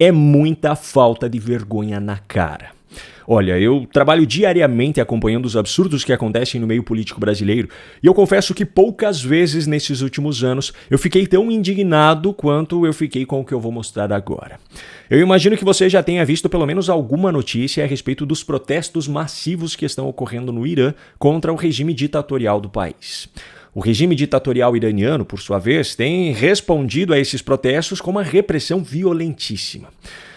É muita falta de vergonha na cara. Olha, eu trabalho diariamente acompanhando os absurdos que acontecem no meio político brasileiro e eu confesso que poucas vezes nesses últimos anos eu fiquei tão indignado quanto eu fiquei com o que eu vou mostrar agora. Eu imagino que você já tenha visto pelo menos alguma notícia a respeito dos protestos massivos que estão ocorrendo no Irã contra o regime ditatorial do país. O regime ditatorial iraniano, por sua vez, tem respondido a esses protestos com uma repressão violentíssima.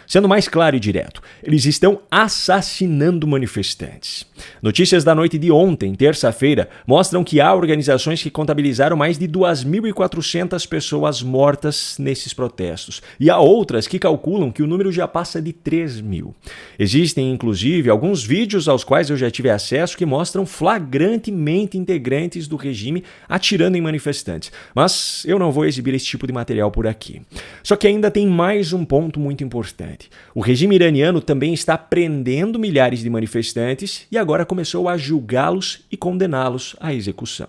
Sendo mais claro e direto, eles estão assassinando manifestantes. Notícias da noite de ontem, terça-feira, mostram que há organizações que contabilizaram mais de 2.400 pessoas mortas nesses protestos, e há outras que calculam que o número já passa de 3.000. Existem, inclusive, alguns vídeos aos quais eu já tive acesso que mostram flagrantemente integrantes do regime atirando em manifestantes, mas eu não vou exibir esse tipo de material por aqui. Só que ainda tem mais um ponto muito importante. O regime iraniano também está prendendo milhares de manifestantes e agora começou a julgá-los e condená-los à execução.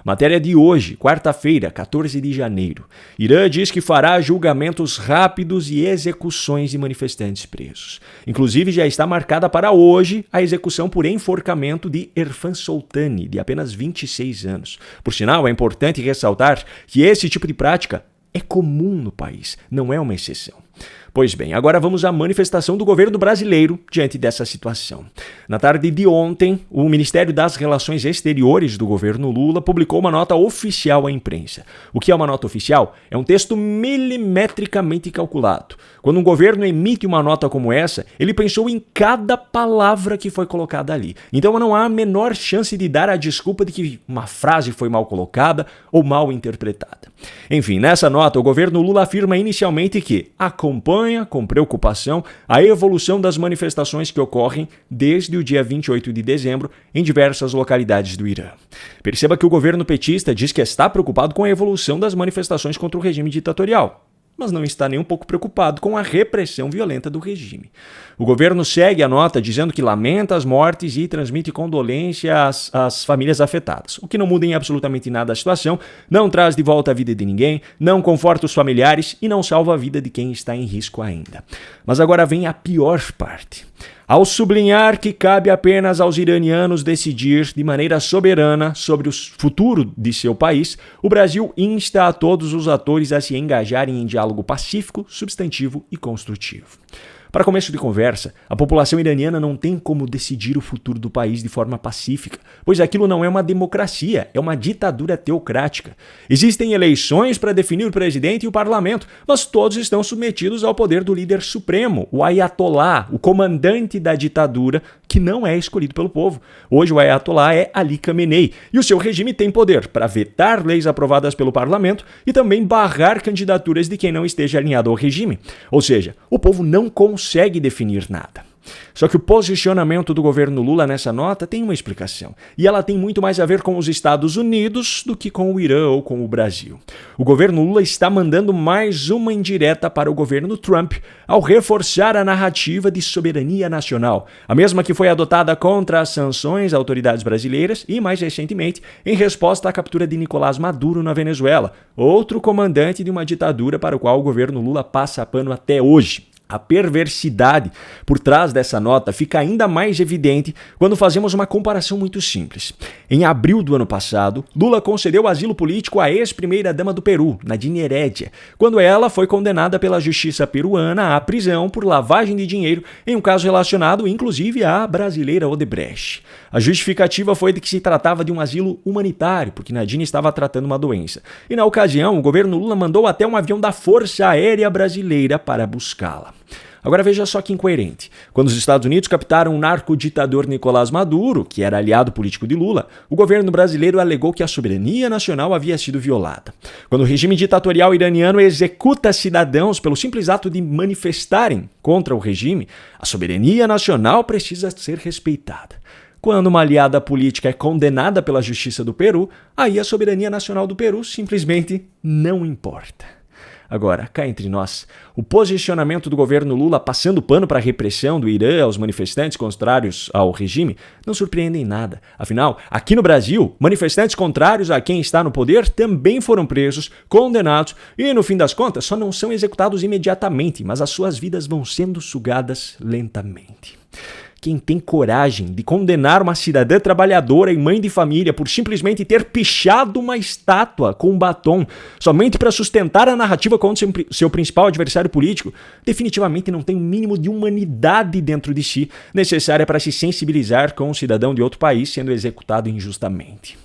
Matéria de hoje, quarta-feira, 14 de janeiro. Irã diz que fará julgamentos rápidos e execuções de manifestantes presos. Inclusive, já está marcada para hoje a execução por enforcamento de Erfan Soltani, de apenas 26 anos. Por sinal, é importante ressaltar que esse tipo de prática é comum no país, não é uma exceção. Pois bem, agora vamos à manifestação do governo brasileiro diante dessa situação. Na tarde de ontem, o Ministério das Relações Exteriores do governo Lula publicou uma nota oficial à imprensa. O que é uma nota oficial? É um texto milimetricamente calculado. Quando um governo emite uma nota como essa, ele pensou em cada palavra que foi colocada ali. Então não há a menor chance de dar a desculpa de que uma frase foi mal colocada ou mal interpretada. Enfim, nessa nota, o governo Lula afirma inicialmente que acompanha com preocupação a evolução das manifestações que ocorrem desde o dia 28 de dezembro em diversas localidades do Irã. Perceba que o governo petista diz que está preocupado com a evolução das manifestações contra o regime ditatorial, mas não está nem um pouco preocupado com a repressão violenta do regime. O governo segue a nota dizendo que lamenta as mortes e transmite condolências às famílias afetadas, o que não muda em absolutamente nada a situação, não traz de volta a vida de ninguém, não conforta os familiares e não salva a vida de quem está em risco ainda. Mas agora vem a pior parte. Ao sublinhar que cabe apenas aos iranianos decidir de maneira soberana sobre o futuro de seu país, o Brasil insta a todos os atores a se engajarem em diálogo pacífico, substantivo e construtivo. Para começo de conversa, a população iraniana não tem como decidir o futuro do país de forma pacífica, pois aquilo não é uma democracia, é uma ditadura teocrática. Existem eleições para definir o presidente e o parlamento, mas todos estão submetidos ao poder do líder supremo, o Ayatollah, o comandante da ditadura, que não é escolhido pelo povo. Hoje o Ayatollah é Ali Khamenei, e o seu regime tem poder para vetar leis aprovadas pelo parlamento e também barrar candidaturas de quem não esteja alinhado ao regime. Ou seja, o povo não consegue definir nada. Só que o posicionamento do governo Lula nessa nota tem uma explicação, e ela tem muito mais a ver com os Estados Unidos do que com o Irã ou com o Brasil. O governo Lula está mandando mais uma indireta para o governo Trump ao reforçar a narrativa de soberania nacional, a mesma que foi adotada contra as sanções às autoridades brasileiras e, mais recentemente, em resposta à captura de Nicolás Maduro na Venezuela, outro comandante de uma ditadura para o qual o governo Lula passa pano até hoje. A perversidade por trás dessa nota fica ainda mais evidente quando fazemos uma comparação muito simples. Em abril do ano passado, Lula concedeu asilo político à ex-primeira-dama do Peru, Nadine Heredia, quando ela foi condenada pela justiça peruana à prisão por lavagem de dinheiro em um caso relacionado, inclusive, à brasileira Odebrecht. A justificativa foi de que se tratava de um asilo humanitário, porque Nadine estava tratando uma doença. E na ocasião, o governo Lula mandou até um avião da Força Aérea Brasileira para buscá-la. Agora veja só que incoerente. Quando os Estados Unidos captaram o narco-ditador Nicolás Maduro, que era aliado político de Lula, o governo brasileiro alegou que a soberania nacional havia sido violada. Quando o regime ditatorial iraniano executa cidadãos pelo simples ato de manifestarem contra o regime, a soberania nacional precisa ser respeitada. Quando uma aliada política é condenada pela justiça do Peru, aí a soberania nacional do Peru simplesmente não importa. Agora, cá entre nós, o posicionamento do governo Lula passando pano para a repressão do Irã aos manifestantes contrários ao regime não surpreende em nada. Afinal, aqui no Brasil, manifestantes contrários a quem está no poder também foram presos, condenados e, no fim das contas, só não são executados imediatamente, mas as suas vidas vão sendo sugadas lentamente. Quem tem coragem de condenar uma cidadã trabalhadora e mãe de família por simplesmente ter pichado uma estátua com um batom somente para sustentar a narrativa contra seu principal adversário político, definitivamente não tem o mínimo de humanidade dentro de si necessária para se sensibilizar com um cidadão de outro país sendo executado injustamente.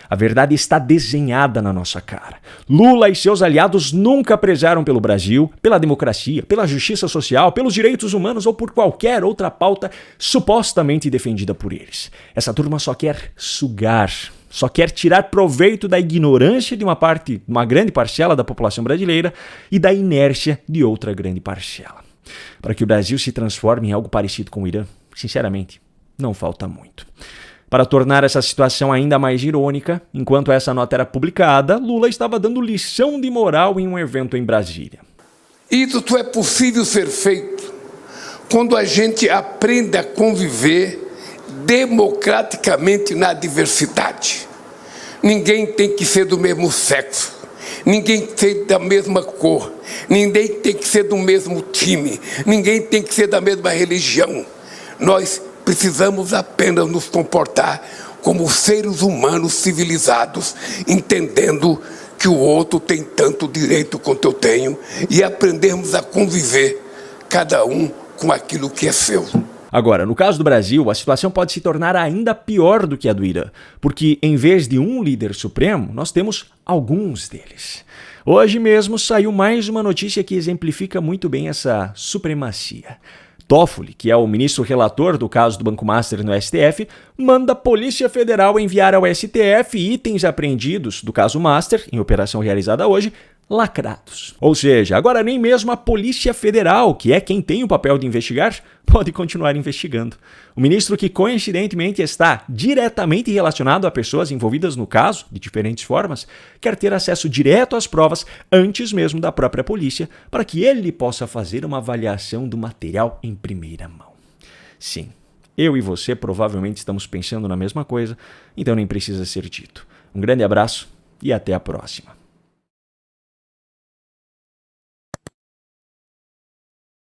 A verdade está desenhada na nossa cara. Lula e seus aliados nunca prezaram pelo Brasil, pela democracia, pela justiça social, pelos direitos humanos ou por qualquer outra pauta supostamente defendida por eles. Essa turma só quer sugar, só quer tirar proveito da ignorância de uma grande parcela da população brasileira e da inércia de outra grande parcela. Para que o Brasil se transforme em algo parecido com o Irã, sinceramente, não falta muito. Para tornar essa situação ainda mais irônica, enquanto essa nota era publicada, Lula estava dando lição de moral em um evento em Brasília. Isso é possível ser feito quando a gente aprende a conviver democraticamente na diversidade. Ninguém tem que ser do mesmo sexo, ninguém tem que ser da mesma cor, ninguém tem que ser do mesmo time, ninguém tem que ser da mesma religião. Nós precisamos apenas nos comportar como seres humanos civilizados, entendendo que o outro tem tanto direito quanto eu tenho e aprendermos a conviver, cada um com aquilo que é seu. Agora, no caso do Brasil, a situação pode se tornar ainda pior do que a do Irã, porque em vez de um líder supremo, nós temos alguns deles. Hoje mesmo saiu mais uma notícia que exemplifica muito bem essa supremacia. Toffoli, que é o ministro relator do caso do Banco Master no STF, manda a Polícia Federal enviar ao STF itens apreendidos do caso Master, em operação realizada hoje, lacrados. Ou seja, agora nem mesmo a Polícia Federal, que é quem tem o papel de investigar, pode continuar investigando. O ministro, que coincidentemente está diretamente relacionado a pessoas envolvidas no caso, de diferentes formas, quer ter acesso direto às provas antes mesmo da própria polícia, para que ele possa fazer uma avaliação do material em primeira mão. Sim, eu e você provavelmente estamos pensando na mesma coisa, então nem precisa ser dito. Um grande abraço e até a próxima.